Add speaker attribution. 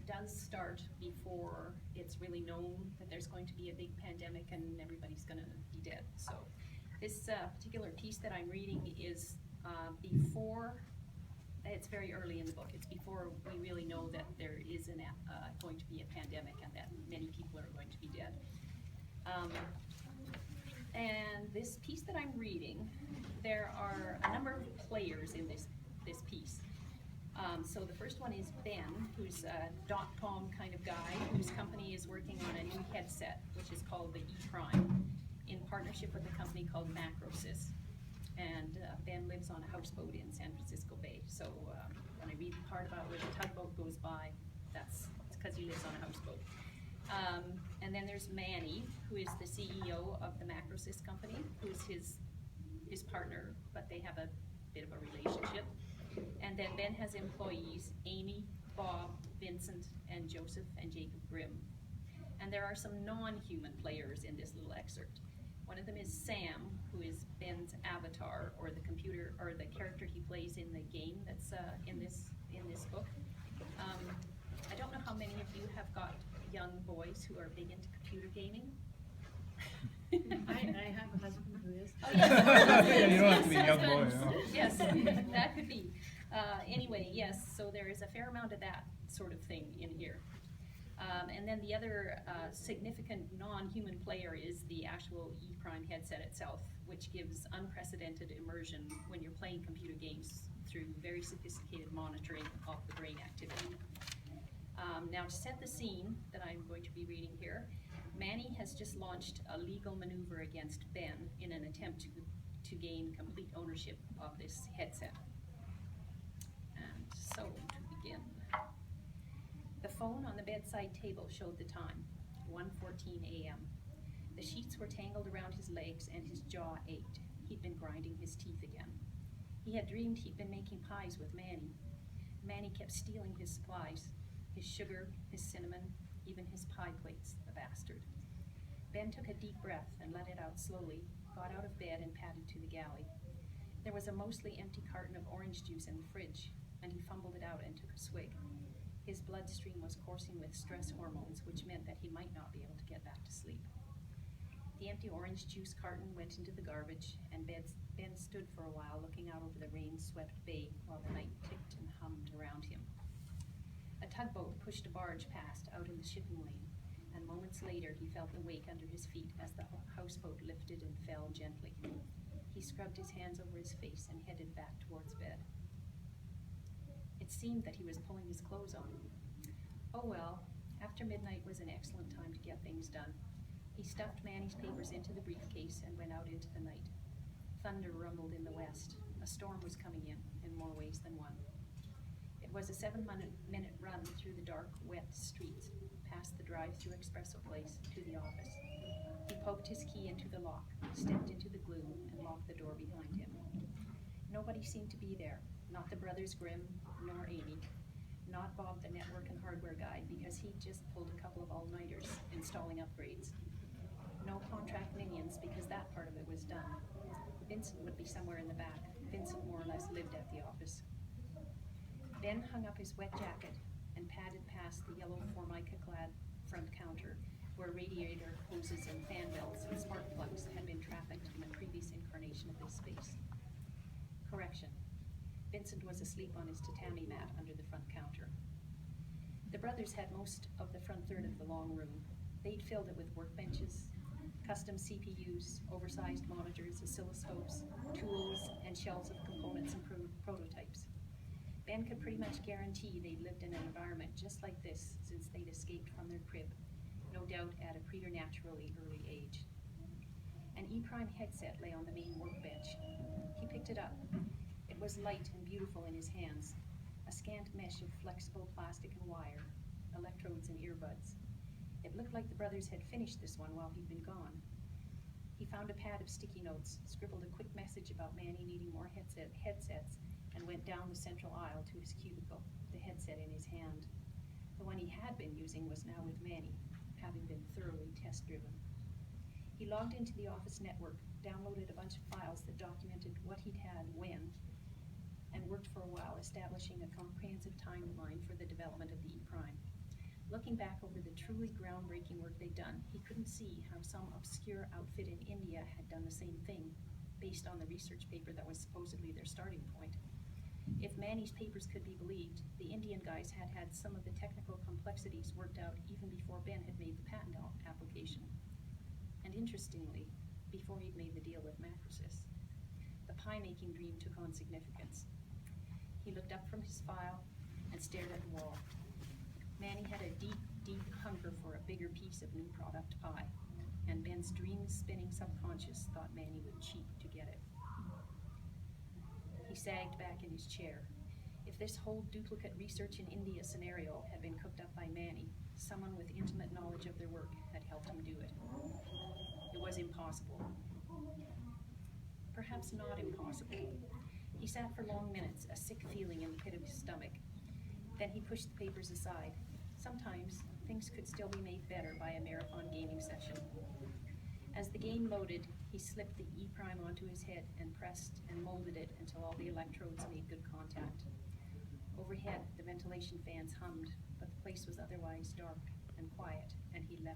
Speaker 1: does start before it's really known that there's going to be a big pandemic and everybody's going to be dead. So this particular piece that I'm reading is before, it's very early in the book. It's before we really know that there is going to be a pandemic and that many people are going to be dead. And this piece that I'm reading, there are a number of players in this piece. So the first one is Ben, who's a dot-com kind of guy, whose company is working on a new headset, which is called the E-Prime, in partnership with a company called Macrosys. And Ben lives on a houseboat in San Francisco Bay. So when I read the part about where the tugboat goes by, it's because he lives on a houseboat. And then there's Manny, who is the CEO of the Macrosys company, who is his partner, but they have a bit of a relationship. And then Ben has employees, Amy, Bob, Vincent, and Joseph and Jacob Grimm. And there are some non-human players in this little excerpt. One of them is Sam, who is Ben's avatar, or the computer, or the character he plays in the game that's in this book. I don't know how many of you have got young boys who are big into computer gaming.
Speaker 2: I have a husband who is.
Speaker 1: Oh, yes.
Speaker 3: You don't have to be a young boy, no?
Speaker 1: Yes, that could be. Anyway, yes, so there is a fair amount of that sort of thing in here. And then the other significant non-human player is the actual E-Prime headset itself, which gives unprecedented immersion when you're playing computer games through very sophisticated monitoring of the brain activity. Now, to set the scene that I'm going to be reading here, Manny has just launched a legal maneuver against Ben in an attempt to gain complete ownership of this headset. And so, to begin. The phone on the bedside table showed the time, 1:14 a.m. The sheets were tangled around his legs and his jaw ached. He'd been grinding his teeth again. He had dreamed he'd been making pies with Manny. Manny kept stealing his supplies, his sugar, his cinnamon, even his pie plates, the bastard. Ben took a deep breath and let it out slowly, got out of bed and padded to the galley. There was a mostly empty carton of orange juice in the fridge, and he fumbled it out and took a swig. His bloodstream was coursing with stress hormones, which meant that he might not be able to get back to sleep. The empty orange juice carton went into the garbage, and Ben stood for a while looking out over the rain-swept bay while the night ticked and hummed around him. A tugboat pushed a barge past out in the shipping lane, and moments later he felt the wake under his feet as the houseboat lifted and fell gently. He scrubbed his hands over his face and headed back towards bed. It seemed that he was pulling his clothes on. Oh well, after midnight was an excellent time to get things done. He stuffed Manny's papers into the briefcase and went out into the night. Thunder rumbled in the west. A storm was coming in more ways than one. It was a 7-minute run through the dark, wet streets, past the drive-through espresso place, to the office. He poked his key into the lock, stepped into the gloom, and locked the door behind him. Nobody seemed to be there, not the brothers Grimm, nor Amy, not Bob the network and hardware guy, because he'd just pulled a couple of all-nighters installing upgrades. No contract minions, because that part of it was done. Vincent would be somewhere in the back. Vincent more or less lived at the office. Ben hung up his wet jacket and padded past the yellow Formica-clad front counter, where radiator hoses and fan belts and spark plugs had been trafficked in a previous incarnation of this space. Correction. Vincent was asleep on his tatami mat under the front counter. The brothers had most of the front third of the long room. They'd filled it with workbenches, custom CPUs, oversized monitors, oscilloscopes, tools, and shelves of components and prototypes. Ben could pretty much guarantee they'd lived in an environment just like this since they'd escaped from their crib, no doubt at a preternaturally early age. An E-Prime headset lay on the main workbench. He picked it up. It was light and beautiful in his hands, a scant mesh of flexible plastic and wire, electrodes and earbuds. It looked like the brothers had finished this one while he'd been gone. He found a pad of sticky notes, scribbled a quick message about Manny needing more headsets, and went down the central aisle to his cubicle, the headset in his hand. The one he had been using was now with Manny, having been thoroughly test-driven. He logged into the office network, downloaded a bunch of files that documented what he'd had when, and worked for a while establishing a comprehensive timeline for the development of the E-Prime. looking back over the truly groundbreaking work they'd done, he couldn't see how some obscure outfit in India had done the same thing, based on the research paper that was supposedly their starting point. If Manny's papers could be believed, the Indian guys had had some of the technical complexities worked out even before Ben had made the patent application. And interestingly, before he'd made the deal with Macrosys. The pie-making dream took on significance. He looked up from his file and stared at the wall. Manny had a deep, deep hunger for a bigger piece of new product pie, and Ben's dream-spinning subconscious thought Manny would cheat to get it. He sagged back in his chair. If this whole duplicate research in India scenario had been cooked up by Manny, someone with intimate knowledge of their work had helped him do it. It was impossible. Perhaps not impossible. He sat for long minutes, a sick feeling in the pit of his stomach. Then he pushed the papers aside. Sometimes things could still be made better by a marathon gaming session. As the game loaded, he slipped the E-prime onto his head and pressed and molded it until all the electrodes made good contact. Overhead, the ventilation fans hummed, but the place was otherwise dark and quiet, and he left